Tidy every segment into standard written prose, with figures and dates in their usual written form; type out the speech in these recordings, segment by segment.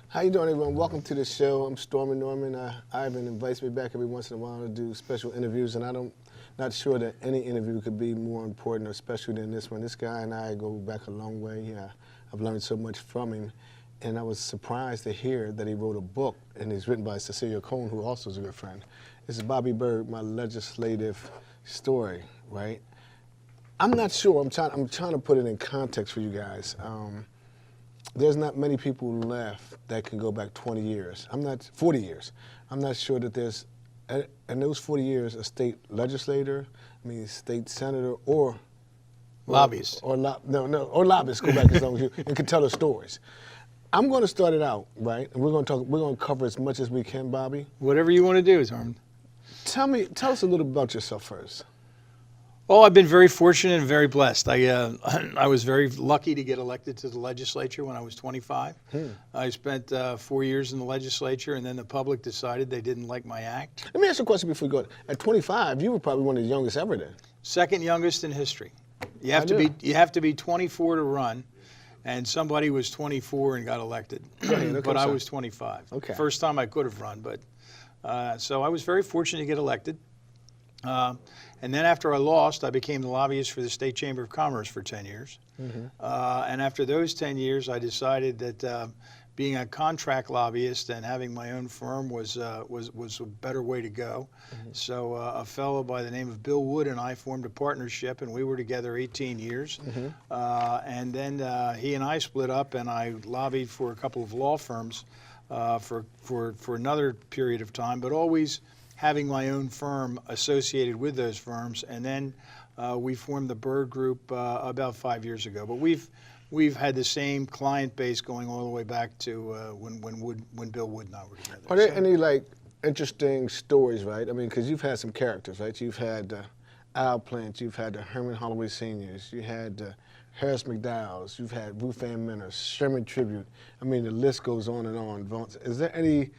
How you doing, everyone? Welcome to the show. I'm Stormin Norman. Ivan invites me back every once in a while to do special interviews, and not sure that any interview could be more important or special than this one. This guy and I go back a long way. I've learned so much from him, and I was surprised to hear that he wrote a book, and it's written by Cecilia Cohn, who also is a good friend. This is Bobby Berg, My Legislative Story, right? I'm not sure. I'm trying to put it in context for you guys. There's not many people left that can go back 20 years. 40 years. I'm not sure that there's, in those 40 years, a state legislator, state senator, or lobbyist. Or lobbyists go back as long as you and can tell the stories. I'm going to start it out, right? And we're going to cover as much as we can, Bobby. Whatever you want to do, Stormin. Tell us a little about yourself first. Well, I've been very fortunate and very blessed. I was very lucky to get elected to the legislature when I was 25. I spent 4 years in the legislature, and then the public decided they didn't like my act. Let me ask you a question before we go. At 25, you were probably one of the youngest ever then. Second youngest in history. You have to be 24 to run, and somebody was 24 and got elected. But I was 25. Okay. First time I could have run, but so I was very fortunate to get elected. And then after I lost, I became the lobbyist for the State Chamber of Commerce for 10 years. And after those 10 years, I decided that being a contract lobbyist and having my own firm was a better way to go. So a fellow by the name of Bill Wood and I formed a partnership, and we were together 18 years. And then he and I split up, and I lobbied for a couple of law firms for another period of time, but always having my own firm associated with those firms. And then we formed the Berg Group about 5 years ago. But we've had the same client base going all the way back to when Bill Wood and I were together. Are there any interesting stories, right? Because you've had some characters, right? You've had Al Plant, you've had the Herman Holloway Seniors, you had Harris McDowell's, you've had Ruth Ann Minner, Sherman Tribute. The list goes on and on. Is there any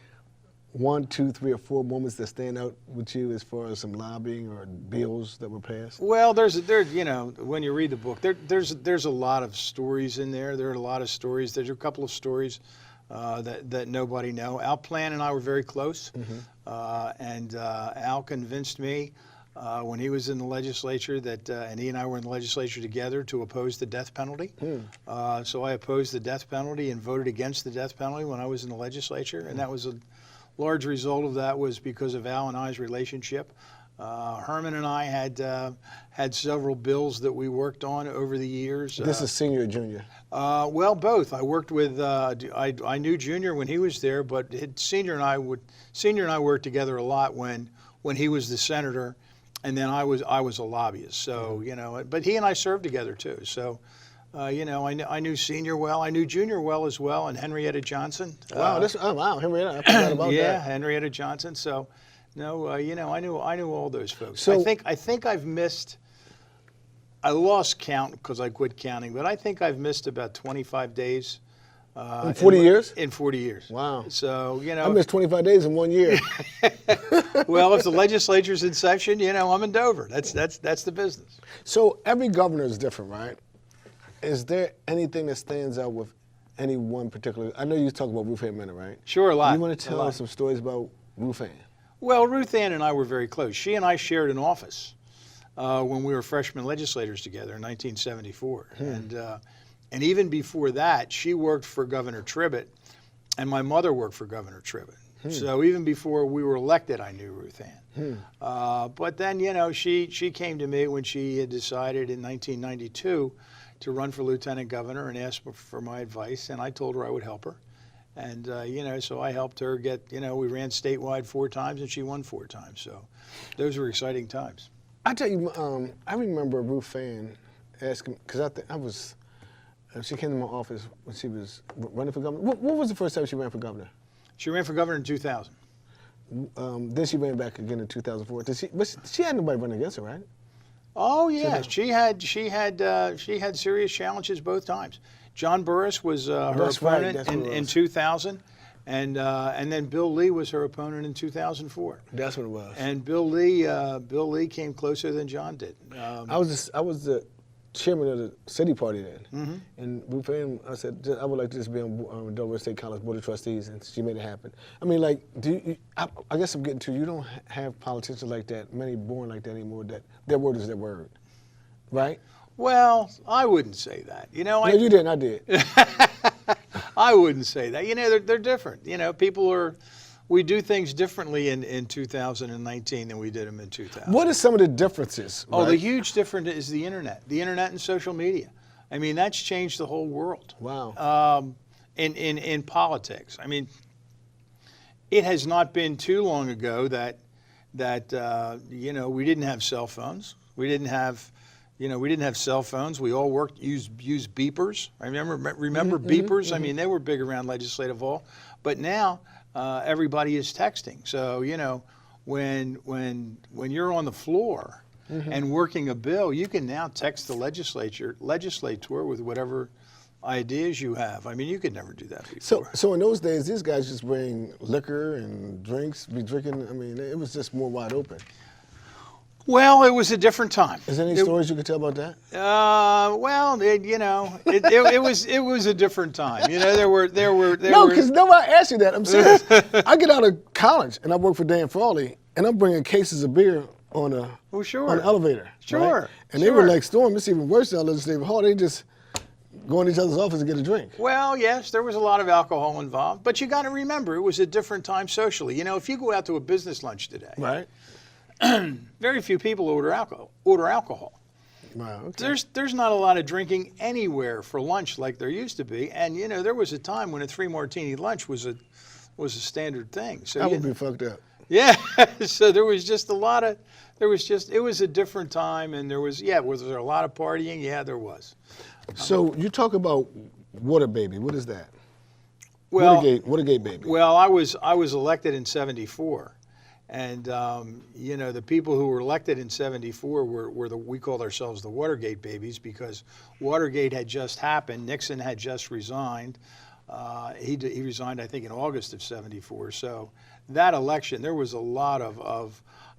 1, 2, 3, or 4 moments that stand out with you as far as some lobbying or bills that were passed? Well, when you read the book, there's a lot of stories in there. There are a lot of stories. There's a couple of stories that nobody know. Al Plant and I were very close, and Al convinced me when he was in the legislature and he and I were in the legislature together to oppose the death penalty. So I opposed the death penalty and voted against the death penalty when I was in the legislature, and that was a large result of that was because of Al and I's relationship. Herman and I had several bills that we worked on over the years. This is senior or junior? Well, both. I worked with. I knew Junior when he was there, but Senior and I worked together a lot when he was the senator, and then I was a lobbyist. So but he and I served together too. So. I knew Senior well. I knew Junior well as well, and Henrietta Johnson. Wow, Henrietta! I forgot about that. Yeah, Henrietta Johnson. So, no, I knew all those folks. So, I think I've missed. I lost count because I quit counting, but I think I've missed about 25 days. In 40 years? In 40 years. Wow. So I missed 25 days in 1 year. Well, if the legislature's in session, I'm in Dover. That's the business. So every governor is different, right? Is there anything that stands out with any one particular? I know you talk about Ruth Ann Minner, right? Sure, a lot. You want to tell us some stories about Ruth Ann? Well, Ruth Ann and I were very close. She and I shared an office when we were freshman legislators together in 1974. And even before that, she worked for Governor Tribbitt, and my mother worked for Governor Tribbitt. So even before we were elected, I knew Ruth Ann. But then, she came to me when she had decided in 1992 to run for lieutenant governor and asked for my advice, and I told her I would help her. And, so I helped her get, we ran statewide 4 times and she won 4 times. So those were exciting times. I tell you, I remember Ruth Ann asking, because she came to my office when she was running for governor. What was the first time she ran for governor? She ran for governor in 2000. Then she ran back again in 2004. She had nobody running against her, right? Oh yeah, she had serious challenges both times. John Burris was her opponent in 2000, and then Bill Lee was her opponent in 2004. That's what it was. And Bill Lee came closer than John did. I was the chairman of the city party then. And we for him, I said, I would like to just be on Delaware State College Board of Trustees, and she made it happen. I mean, like, I guess I'm getting to, you don't have politicians like that, many born like that anymore, that their word is their word, right? Well, I wouldn't say that. You know, No, you didn't, I did. I wouldn't say that. You know, they're different. You know, we do things differently in 2019 than we did them in 2000. What are some of the differences? Oh, right? the huge difference is the internet and social media. I mean, that's changed the whole world. Wow. In politics. I mean, it has not been too long ago that you know, we didn't have cell phones. We didn't have cell phones. We all used beepers. I remember beepers. I mean, they were big around Legislative Hall. But now everybody is texting. So, you know, when you're on the floor and working a bill, you can now text the legislator with whatever ideas you have. I mean, you could never do that before. So in those days, these guys just bring liquor and be drinking. I mean, it was just more wide open. Well, it was a different time. Is there any stories you could tell about that? Well, you know, it was a different time. You know, there were. No, because nobody asked you that. I'm serious. I get out of college and I work for Dan Frawley, and I'm bringing cases of beer on an elevator. Sure. Right? And they were like, Storm, it's even worse than Legislative Hall. They just go in each other's office and get a drink. Well, yes, there was a lot of alcohol involved, but you got to remember, it was a different time socially. You know, if you go out to a business lunch today, right? Very few people order alcohol. Wow, okay. There's not a lot of drinking anywhere for lunch like there used to be, and you know, there was a time when a 3-martini lunch was a standard thing. So that would be fucked up. Yeah, so there was just it was a different time, and was there a lot of partying? Yeah, there was. So you talk about Water Baby. What is that? Well, Watergate Baby. Well, I was elected in '74. And, you know, the people who were elected in '74 we called ourselves the Watergate babies, because Watergate had just happened. Nixon had just resigned. He resigned, I think, in August of '74. So that election, there was a lot of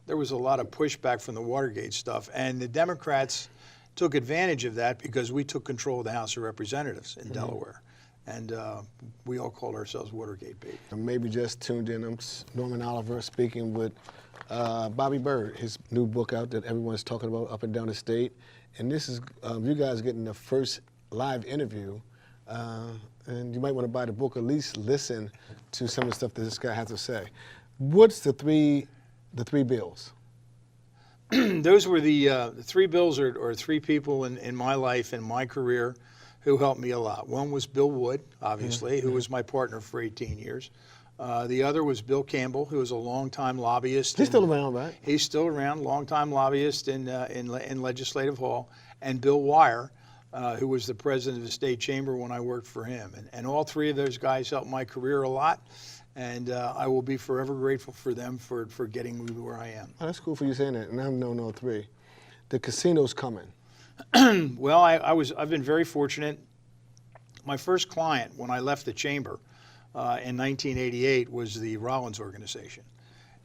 pushback from the Watergate stuff. And the Democrats took advantage of that because we took control of the House of Representatives in Delaware. And we all called ourselves Watergate baby. And maybe just tuned in. I'm Norman Oliver speaking with Bobby Bird, his new book out that everyone's talking about up and down the state. And this is you guys getting the first live interview. And you might want to buy the book, or at least listen to some of the stuff that this guy has to say. What's the three bills? Those were the 3 bills, or 3 people in my life, in my career, who helped me a lot. One was Bill Wood, obviously, who was my partner for 18 years. The other was Bill Campbell, who was a longtime lobbyist. He's still around, right? He's still around, longtime lobbyist in Legislative Hall. And Bill Wire, who was the president of the state chamber when I worked for him. And all 3 of those guys helped my career a lot. And I will be forever grateful for them for getting me where I am. Oh, that's cool for you saying that. And I've known all 3. The casino's coming. Well, I've been very fortunate. My first client when I left the chamber in 1988 was the Rollins organization.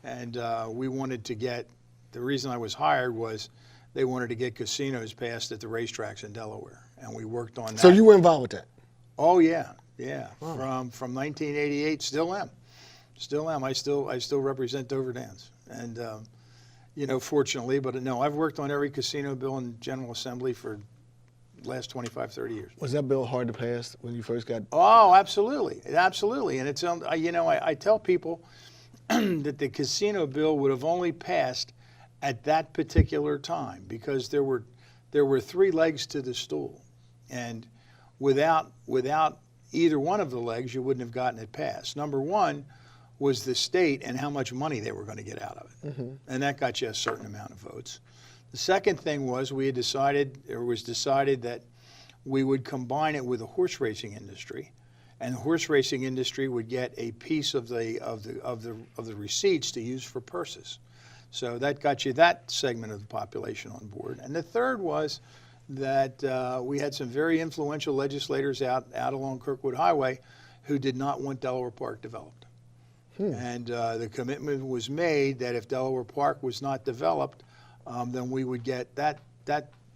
And we wanted to get, the reason I was hired was they wanted to get casinos passed at the racetracks in Delaware. And we worked on that. So you were involved with that? Oh, yeah. Wow. From 1988, still am. I still represent Dover Downs. And you know, fortunately, but no, I've worked on every casino bill in General Assembly for the last 25, 30 years. Was that bill hard to pass when you first got? Oh, absolutely. And it's, you know, I tell people that the casino bill would have only passed at that particular time because there were 3 legs to the stool, and without either one of the legs, you wouldn't have gotten it passed. Number one was the state and how much money they were going to get out of it. And that got you a certain amount of votes. The second thing was it was decided that we would combine it with the horse racing industry, and the horse racing industry would get a piece of the receipts to use for purses. So that got you that segment of the population on board. And the third was that we had some very influential legislators out along Kirkwood Highway who did not want Delaware Park developed. And the commitment was made that if Delaware Park was not developed, then we would get that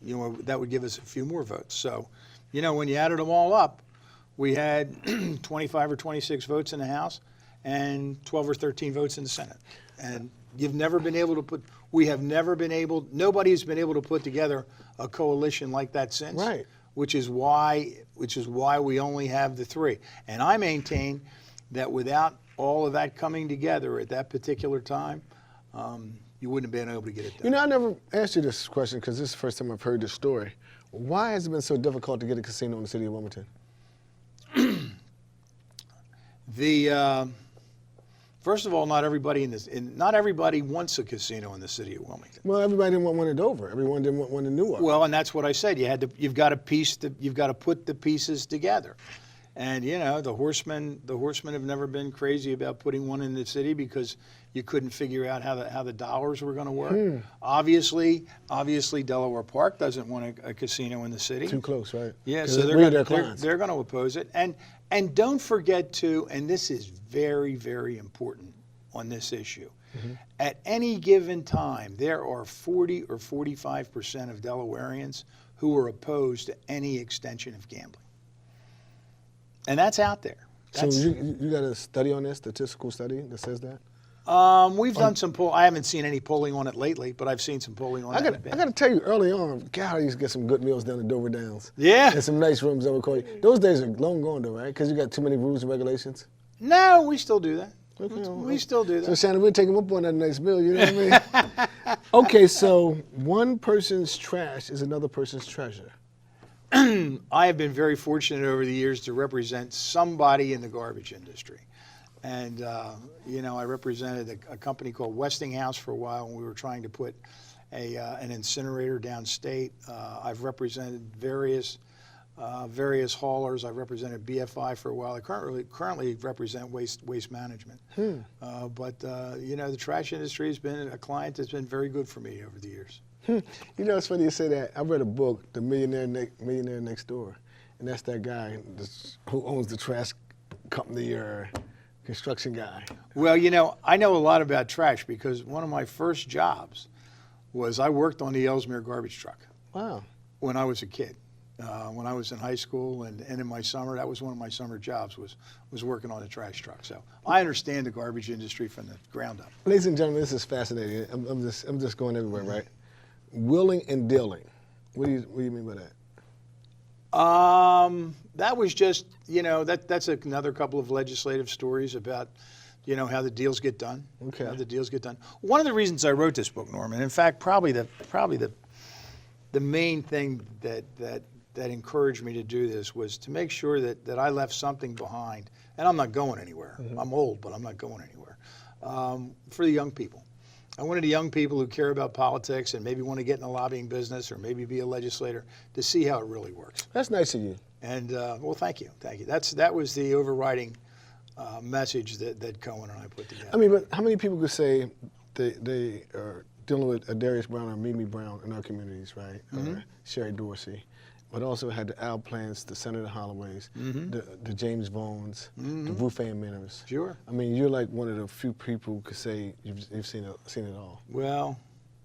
that would give us a few more votes. So, when you added them all up, we had 25 or 26 votes in the House and 12 or 13 votes in the Senate. And nobody's been able to put together a coalition like that since. Right. Which is why we only have the three. And I maintain that without all of that coming together at that particular time, you wouldn't have been able to get it done. I never asked you this question because this is the first time I've heard this story. Why has it been so difficult to get a casino in the city of Wilmington? First of all, not everybody wants a casino in the city of Wilmington. Well, everybody didn't want one in Dover. Everyone didn't want one in Newark. Well, and that's what I said. You've got to put the pieces together. And the horsemen have never been crazy about putting one in the city because you couldn't figure out how the dollars were going to work. Obviously, Delaware Park doesn't want a casino in the city. Too close, right? Yeah, so they're going to oppose it. And don't forget to, and this is very, very important on this issue. At any given time, there are 40 or 45% of Delawareans who are opposed to any extension of gambling. And that's out there. So you got a study on this, statistical study that says that? We've done some poll. I haven't seen any polling on it lately, but I've seen some polling on it. I got to tell you, early on, God, I used to get some good meals down at Dover Downs. Yeah. And some nice rooms over Corey. Those days are long gone, though, right? Because you got too many rules and regulations. No, we still do that. Okay, we still do that. So, Shannon, we'll take them up on that nice meal, you know what I mean? Okay, so one person's trash is another person's treasure. I have been very fortunate over the years to represent somebody in the garbage industry. And, I represented a company called Westinghouse for a while when we were trying to put an incinerator downstate. I've represented various haulers. I've represented BFI for a while. I currently represent waste management. But the trash industry has been a client that's been very good for me over the years. It's funny you say that. I read a book, The Millionaire Next Door, and that's that guy who owns the trash company or construction guy. Well, I know a lot about trash because one of my first jobs was I worked on the Ellesmere garbage truck. Wow. When I was a kid. When I was in high school and in my summer, that was one of my summer jobs was working on a trash truck. So I understand the garbage industry from the ground up. Ladies and gentlemen, this is fascinating. I'm just going everywhere, right? Willing and dealing. What do you mean by that? That was just, that's another couple of legislative stories about, how the deals get done. Okay. How the deals get done. One of the reasons I wrote this book, Norman, in fact, probably the main thing that encouraged me to do this was to make sure that I left something behind. And I'm not going anywhere. I'm old, but I'm not going anywhere. For the young people. I wanted the young people who care about politics and maybe want to get in the lobbying business or maybe be a legislator to see how it really works. That's nice of you. And well, thank you. That was the overriding message that Cohen and I put together. I mean, but how many people could say they are dealing with a Darius Brown or Mimi Brown in our communities, right? Or Sherry Dorsey, but also had the Al Plants, the Senator Holloways, the James Vaughn's, the Ruth Ann Minners. Sure. I mean, you're like one of the few people who could say you've seen it all. Well,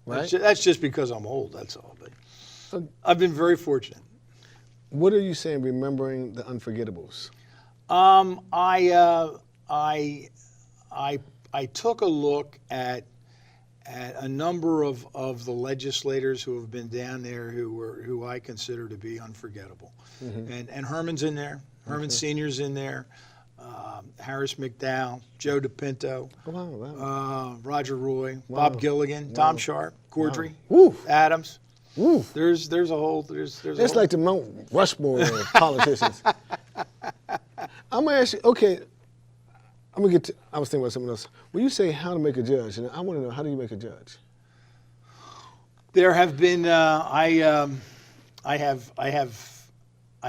right? That's just because I'm old. That's all. But I've been very fortunate. What are you saying? Remembering the unforgettables. I took a look at a number of the legislators who have been down there who I consider to be unforgettable. And Herman's in there. Herman Sr.'s in there. Harris McDowell, Joe DePinto, Roger Roy, Bob Gilligan, Tom Sharp, Cordry, Adams. There's a whole. It's like the Mount Rushmore of politicians. I'm gonna ask you. Okay, I'm gonna get to. I was thinking about something else. When you say how to make a judge, and I want to know, how do you make a judge? There have been. I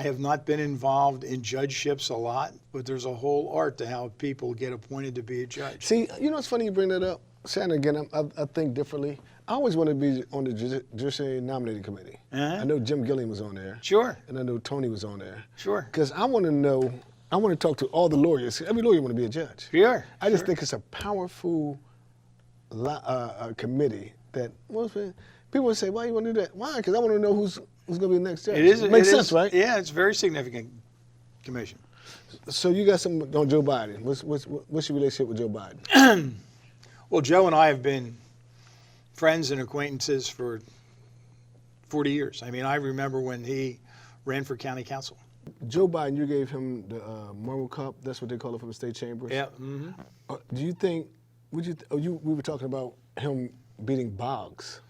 have not been involved in judgeships a lot, but there's a whole art to how people get appointed to be a judge. See, it's funny you bring that up. Shannon, again, I think differently. I always want to be on the Judiciary Nominating Committee. I know Jim Gilliam was on there. Sure. And I know Tony was on there. Sure. Because I want to know, I want to talk to all the lawyers. Every lawyer want to be a judge. Sure. I just think it's a powerful committee that People would say, why you want to do that? Why? Because I want to know who's going to be the next judge. It is. Makes sense, right? Yeah, it's a very significant commission. So you got something on Joe Biden. What's your relationship with Joe Biden? Well, Joe and I have been friends and acquaintances for 40 years. I mean, I remember when he ran for county council. Joe Biden, you gave him the Moral Cup. That's what they call it from the state chambers. Yeah. Mm-hmm. Do you think? We were talking about him beating Boggs.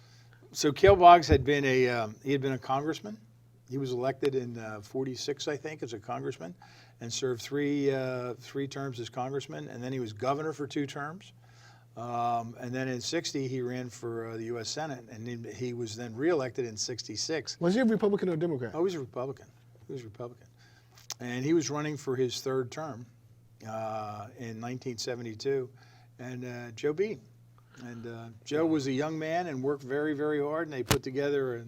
So Cale Boggs had been a congressman. He was elected in '46, I think, as a congressman, and served three terms as congressman. And then he was governor for 2 terms. And then in '60, he ran for the U.S. Senate, and he was then reelected in '66. Was he a Republican or a Democrat? Oh, he was a Republican. And he was running for his 3rd term in 1972, and Joe beat him. And Joe was a young man and worked very, very hard, and they put together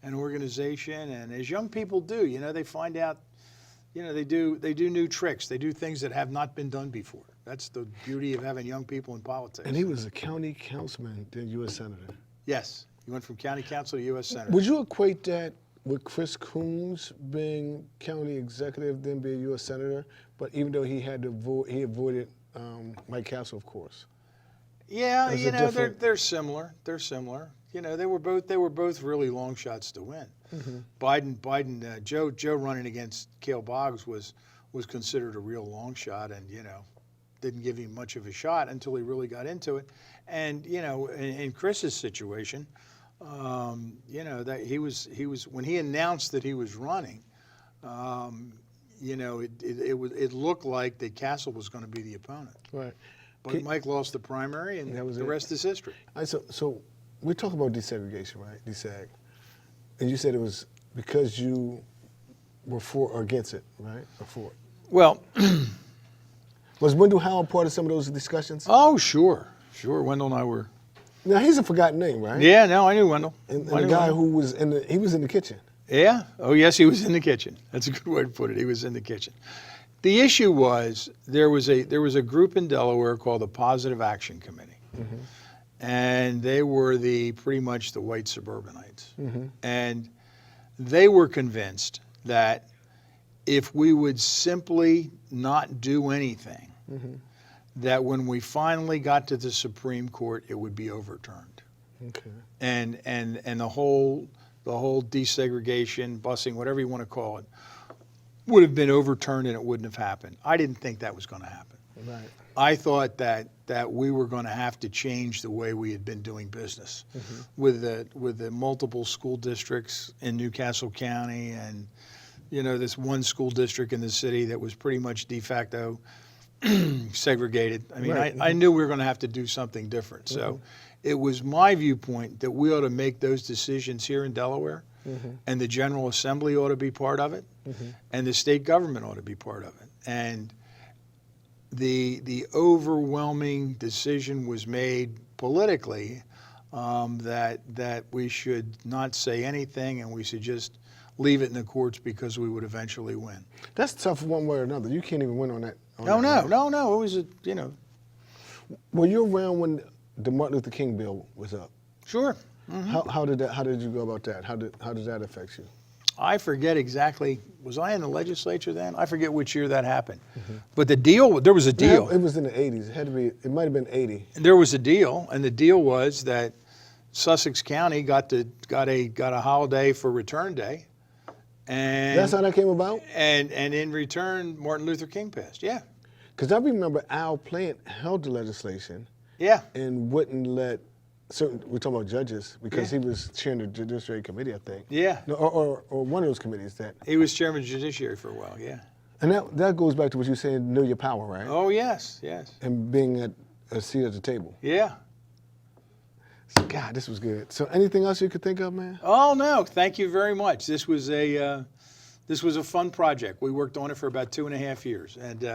an organization. And as young people do, they find out, they do new tricks. They do things that have not been done before. That's the beauty of having young people in politics. And he was a county councilman, then U.S. Senator. Yes, he went from county council to U.S. Senator. Would you equate that with Chris Coons being county executive, then being U.S. Senator, but even though he had to he avoided Mike Castle, of course? Yeah, they're similar. They're similar. They were both really long shots to win. Mm-hmm. Joe running against Cale Boggs was considered a real long shot, and didn't give him much of a shot until he really got into it. And in Chris's situation, that he was when he announced that he was running, it looked like that Castle was going to be the opponent. Right. But Mike lost the primary, and the rest is history. So we talk about desegregation, right? Deseg. And you said it was because you were for or against it, right? Or for it. Well, was Wendell Howell part of some of those discussions? Oh, sure. Wendell and I were. Now he's a forgotten name, right? Yeah, no, I knew Wendell. And the guy who was in the kitchen. Yeah. Oh, yes, he was in the kitchen. That's a good way to put it. He was in the kitchen. The issue was there was a group in Delaware called the Positive Action Committee, mm-hmm. and they were pretty much the white suburbanites, mm-hmm. and they were convinced that if we would simply not do anything, mm-hmm. that when we finally got to the Supreme Court, it would be overturned. Okay. And the whole desegregation, busing, whatever you want to call it, would have been overturned and it wouldn't have happened. I didn't think that was going to happen. Right. I thought that we were going to have to change the way we had been doing business, mm-hmm. with the multiple school districts in Newcastle County, and this one school district in the city that was pretty much de facto segregated. I mean, right. I knew we were going to have to do something different. Mm-hmm. So it was my viewpoint that we ought to make those decisions here in Delaware, mm-hmm. and the General Assembly ought to be part of it, mm-hmm. and the state government ought to be part of it. And the overwhelming decision was made politically that we should not say anything and we should just leave it in the courts because we would eventually win. That's tough one way or another. You can't even win on that. No. It was Were you around when the Martin Luther King bill was up? Sure. Mm-hmm. How did you go about that? How did that affect you? I forget exactly. Was I in the legislature then? I forget which year that happened. Mm-hmm. But there was a deal. Yeah, it was in the 80s. It had to be. It might have been 80. There was a deal, and the deal was that Sussex County got a holiday for Return Day, and that's how that came about. And in return, Martin Luther King passed. Yeah. Because I remember Al Plant held the legislation. Yeah. And wouldn't let. We're talking about judges because he was chairing the Judiciary Committee, I think. Yeah. No, or one of those committees that. He was chairman of the Judiciary for a while, yeah. And that goes back to what you were saying, know your power, right? Oh, yes. And being at a seat at the table. Yeah. God, this was good. So anything else you could think of, man? Oh, no. Thank you very much. This was a fun project. We worked on it for about 2.5 years. And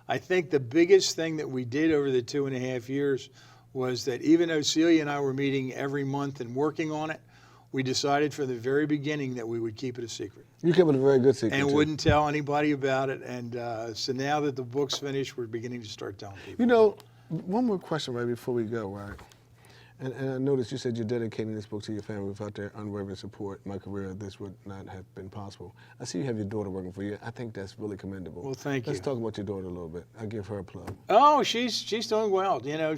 I think the biggest thing that we did over the 2.5 years was that even though Celia and I were meeting every month and working on it, we decided from the very beginning that we would keep it a secret. You kept it a very good secret, and wouldn't tell anybody about it. And so now that the book's finished, we're beginning to start telling people. One more question right before we go, right? And I noticed you said you're dedicating this book to your family. Without their unwavering support, my career, this would not have been possible. I see you have your daughter working for you. I think that's really commendable. Well, thank you. Let's talk about your daughter a little bit. I give her a plug. Oh, she's doing well. You know,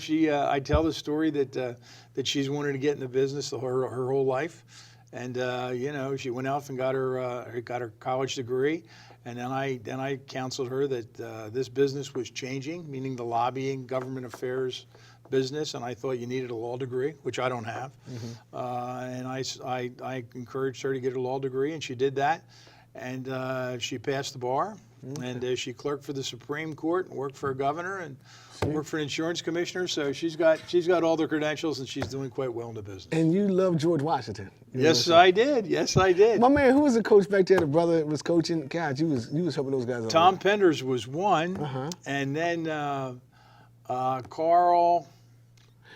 I tell the story that she's wanted to get in the business her whole life, and you know, she went off and got her college degree, and then I counseled her that this business was changing, meaning the lobbying, government affairs business, and I thought you needed a law degree, which I don't have, and I encouraged her to get a law degree, and she did that, and she passed the bar. And she clerked for the Supreme Court and worked for a governor and worked for an insurance commissioner. So she's got all the credentials, and she's doing quite well in the business. And you love George Washington. Yes, I did. Yes, I did. My man, who was the coach back there? The brother was coaching. God, you was helping those guys. Tom Penders was one, and then Carl.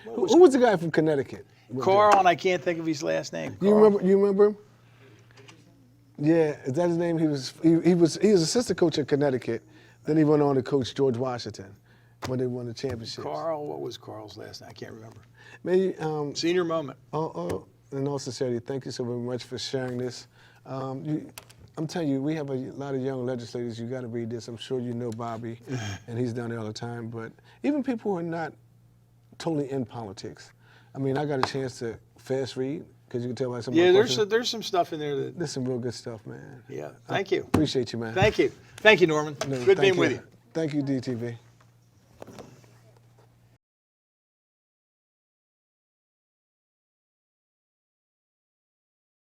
Who was the guy from Connecticut? Carl, and I can't think of his last name. You remember him? Yeah, is that his name? He was assistant coach at Connecticut. Then he went on to coach George Washington when they won the championship. Carl, what was Carl's last name? I can't remember. Maybe, Senior moment. In all sincerity, thank you so very much for sharing this. I'm telling you, we have a lot of young legislators. You got to read this. I'm sure you know Bobby, and he's down there all the time. But even people who are not totally in politics. I mean, I got a chance to fast read. Because you can tell by some of my questions. There's some stuff in there There's some real good stuff, man. Yeah, thank you. Appreciate you, man. Thank you, Norman. Good being with you. Thank you, DTV.